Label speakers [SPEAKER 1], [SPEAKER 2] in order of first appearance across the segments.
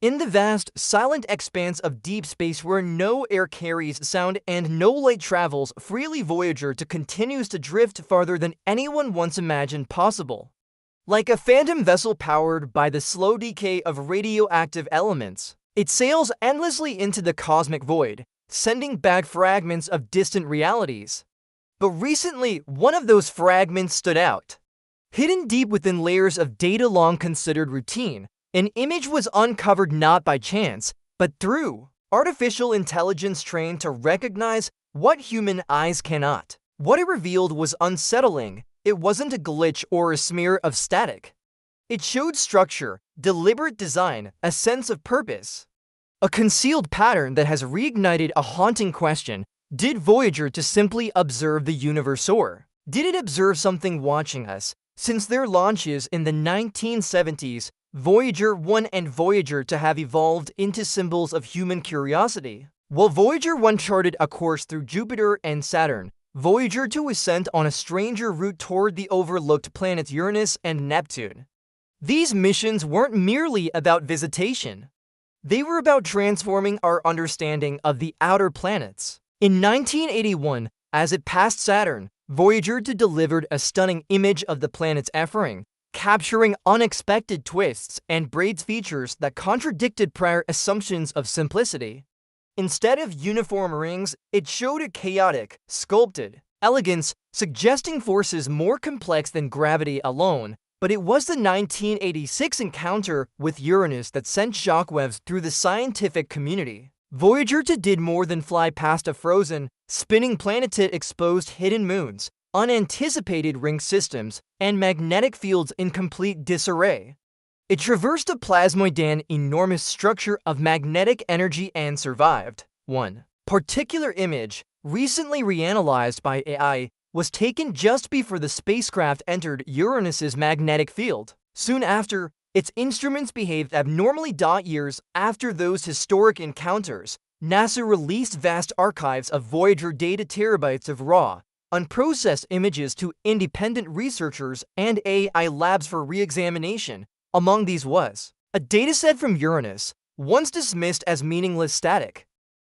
[SPEAKER 1] In the vast, silent expanse of deep space where no air carries sound and no light travels freely, Voyager continues to drift farther than anyone once imagined possible. Like a phantom vessel powered by the slow decay of radioactive elements, it sails endlessly into the cosmic void, sending back fragments of distant realities. But recently, one of those fragments stood out. Hidden deep within layers of data long considered routine, an image was uncovered not by chance, but through artificial intelligence trained to recognize what human eyes cannot. What it revealed was unsettling. It wasn't a glitch or a smear of static. It showed structure, deliberate design, a sense of purpose. A concealed pattern that has reignited a haunting question: did Voyager simply observe the universe, or did it observe something watching us? Since their launches in the 1970s, Voyager 1 and Voyager 2 have evolved into symbols of human curiosity. While Voyager 1 charted a course through Jupiter and Saturn, Voyager 2 was sent on a stranger route toward the overlooked planets Uranus and Neptune. These missions weren't merely about visitation. They were about transforming our understanding of the outer planets. In 1981, as it passed Saturn, Voyager 2 delivered a stunning image of the planet's offering, capturing unexpected twists and braids features that contradicted prior assumptions of simplicity. Instead of uniform rings, it showed a chaotic, sculpted elegance, suggesting forces more complex than gravity alone. But it was the 1986 encounter with Uranus that sent shockwaves through the scientific community. Voyager 2 did more than fly past a frozen, spinning planet. It exposed hidden moons, unanticipated ring systems, and magnetic fields in complete disarray. It traversed a plasmoid, enormous structure of magnetic energy, and survived. One particular image, recently reanalyzed by AI, was taken just before the spacecraft entered Uranus's magnetic field. Soon after, its instruments behaved abnormally. Years after those historic encounters, NASA released vast archives of Voyager data, terabytes of raw, unprocessed images, to independent researchers and AI labs for re-examination. Among these was a dataset from Uranus, once dismissed as meaningless static.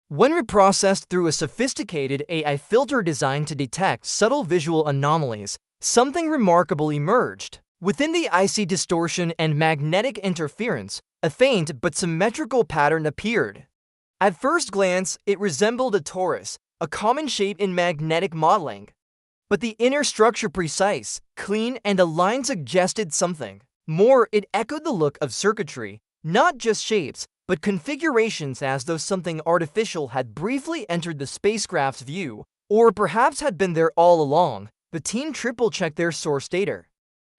[SPEAKER 1] When reprocessed through a sophisticated AI filter designed to detect subtle visual anomalies, something remarkable emerged. Within the icy distortion and magnetic interference, a faint but symmetrical pattern appeared. At first glance, it resembled a torus, a common shape in magnetic modeling. But the inner structure, precise, clean, and aligned, suggested something more. It echoed the look of circuitry, not just shapes, but configurations, as though something artificial had briefly entered the spacecraft's view, or perhaps had been there all along. The team triple-checked their source data.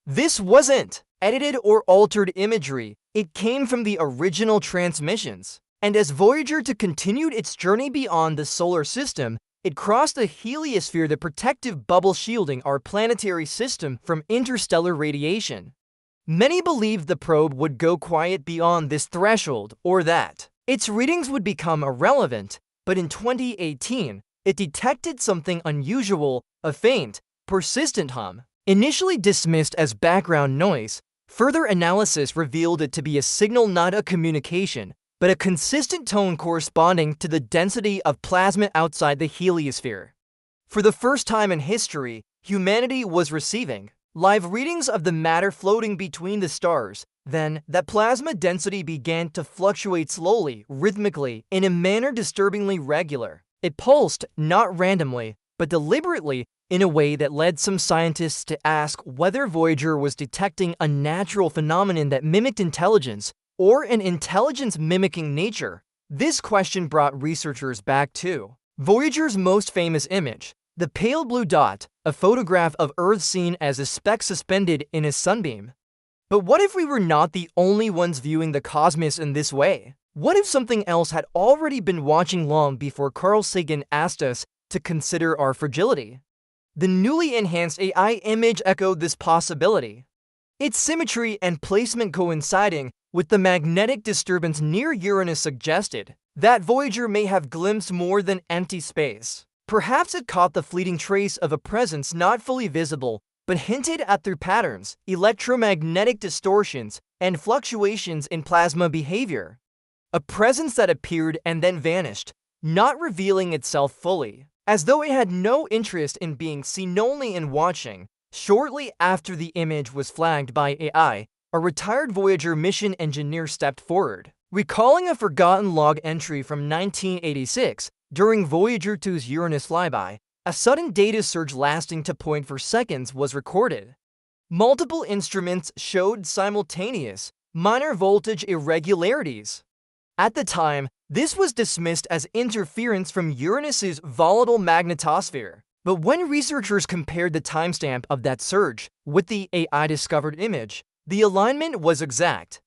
[SPEAKER 1] This wasn't edited or altered imagery. It came from the original transmissions. And as Voyager 2 continued its journey beyond the solar system, it crossed the heliosphere, the protective bubble shielding our planetary system from interstellar radiation. Many believed the probe would go quiet beyond this threshold, or that its readings would become irrelevant, but in 2018, it detected something unusual: a faint, persistent hum. Initially dismissed as background noise, further analysis revealed it to be a signal, not a communication, but a consistent tone corresponding to the density of plasma outside the heliosphere. For the first time in history, humanity was receiving live readings of the matter floating between the stars. Then, that plasma density began to fluctuate slowly, rhythmically, in a manner disturbingly regular. It pulsed, not randomly, but deliberately, in a way that led some scientists to ask whether Voyager was detecting a natural phenomenon that mimicked intelligence, or an intelligence mimicking nature. This question brought researchers back to Voyager's most famous image, the pale blue dot, a photograph of Earth seen as a speck suspended in a sunbeam. But what if we were not the only ones viewing the cosmos in this way? What if something else had already been watching long before Carl Sagan asked us to consider our fragility? The newly enhanced AI image echoed this possibility. Its symmetry and placement coinciding with the magnetic disturbance near Uranus suggested that Voyager may have glimpsed more than empty space. Perhaps it caught the fleeting trace of a presence not fully visible, but hinted at through patterns, electromagnetic distortions, and fluctuations in plasma behavior. a presence that appeared and then vanished, not revealing itself fully, as though it had no interest in being seen, only in watching. Shortly after the image was flagged by AI, a retired Voyager mission engineer stepped forward, recalling a forgotten log entry from 1986 during Voyager 2's Uranus flyby. A sudden data surge lasting to 0.4 seconds was recorded. Multiple instruments showed simultaneous, minor voltage irregularities. At the time, this was dismissed as interference from Uranus's volatile magnetosphere. But when researchers compared the timestamp of that surge with the AI-discovered image, the alignment was exact.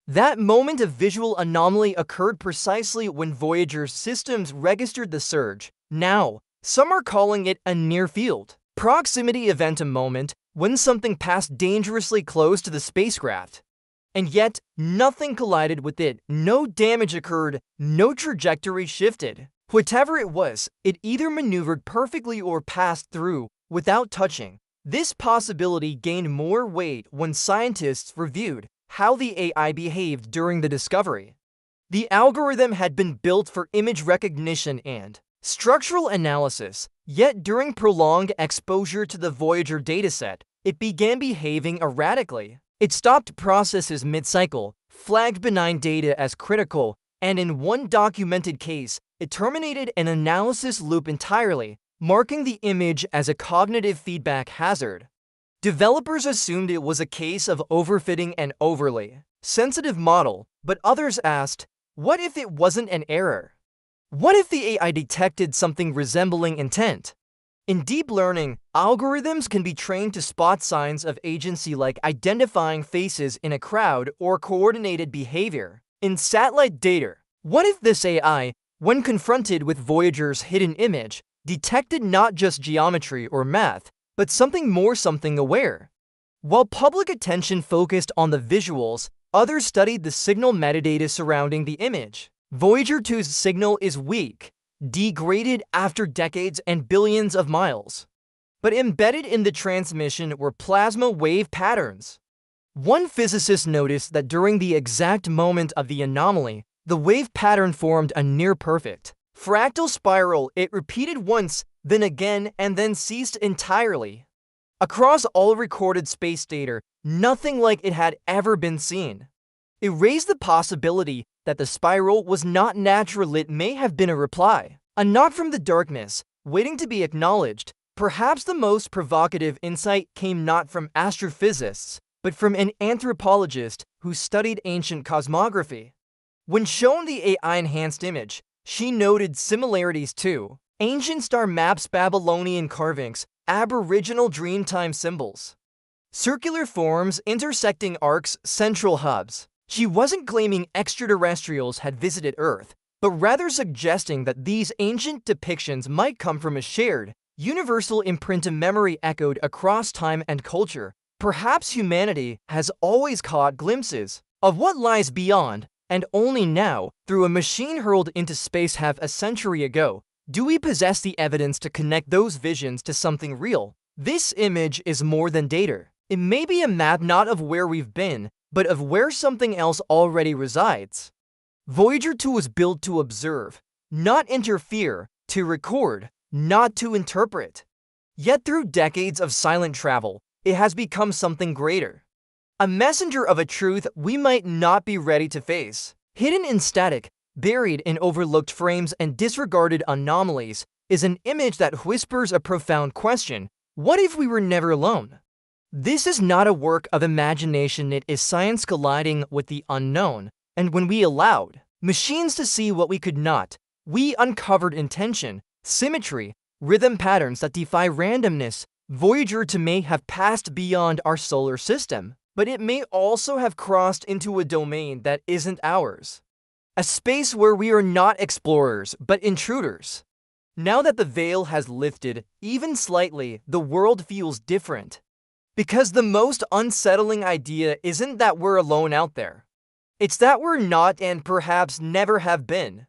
[SPEAKER 1] That moment of visual anomaly occurred precisely when Voyager's systems registered the surge. Now, some are calling it a near-field proximity event, a moment when something passed dangerously close to the spacecraft. And yet, nothing collided with it, no damage occurred, no trajectory shifted. Whatever it was, it either maneuvered perfectly or passed through without touching. This possibility gained more weight when scientists reviewed how the AI behaved during the discovery. The algorithm had been built for image recognition and structural analysis, yet during prolonged exposure to the Voyager dataset, it began behaving erratically. It stopped processes mid-cycle, flagged benign data as critical, and in one documented case, it terminated an analysis loop entirely, marking the image as a cognitive feedback hazard. Developers assumed it was a case of overfitting an overly sensitive model, but others asked, what if it wasn't an error? What if the AI detected something resembling intent? In deep learning, algorithms can be trained to spot signs of agency, like identifying faces in a crowd or coordinated behavior in satellite data. What if this AI, when confronted with Voyager's hidden image, detected not just geometry or math, but something more, something aware? While public attention focused on the visuals, others studied the signal metadata surrounding the image. Voyager 2's signal is weak, degraded after decades and billions of miles. But embedded in the transmission were plasma wave patterns. One physicist noticed that during the exact moment of the anomaly, the wave pattern formed a near-perfect fractal spiral. It repeated once, then again, and then ceased entirely. Across all recorded space data, nothing like it had ever been seen. It raised the possibility that the spiral was not natural. It may have been a reply, a knock from the darkness, waiting to be acknowledged. Perhaps the most provocative insight came not from astrophysicists, but from an anthropologist who studied ancient cosmography. When shown the AI-enhanced image, she noted similarities to ancient star maps, Babylonian carvings, Aboriginal Dreamtime symbols, circular forms, intersecting arcs, central hubs. She wasn't claiming extraterrestrials had visited Earth, but rather suggesting that these ancient depictions might come from a shared, universal imprint, a memory echoed across time and culture. Perhaps humanity has always caught glimpses of what lies beyond, and only now, through a machine hurled into space half a century ago, do we possess the evidence to connect those visions to something real. This image is more than data. It may be a map not of where we've been, but of where something else already resides. Voyager 2 was built to observe, not interfere, to record, not to interpret. Yet through decades of silent travel, it has become something greater. A messenger of a truth we might not be ready to face. Hidden in static, buried in overlooked frames and disregarded anomalies, is an image that whispers a profound question: what if we were never alone? This is not a work of imagination, it is science colliding with the unknown. And when we allowed machines to see what we could not, we uncovered intention, symmetry, rhythm patterns that defy randomness. Voyager 2 may have passed beyond our solar system, but it may also have crossed into a domain that isn't ours. A space where we are not explorers, but intruders. Now that the veil has lifted, even slightly, the world feels different. Because the most unsettling idea isn't that we're alone out there. It's that we're not, and perhaps never have been.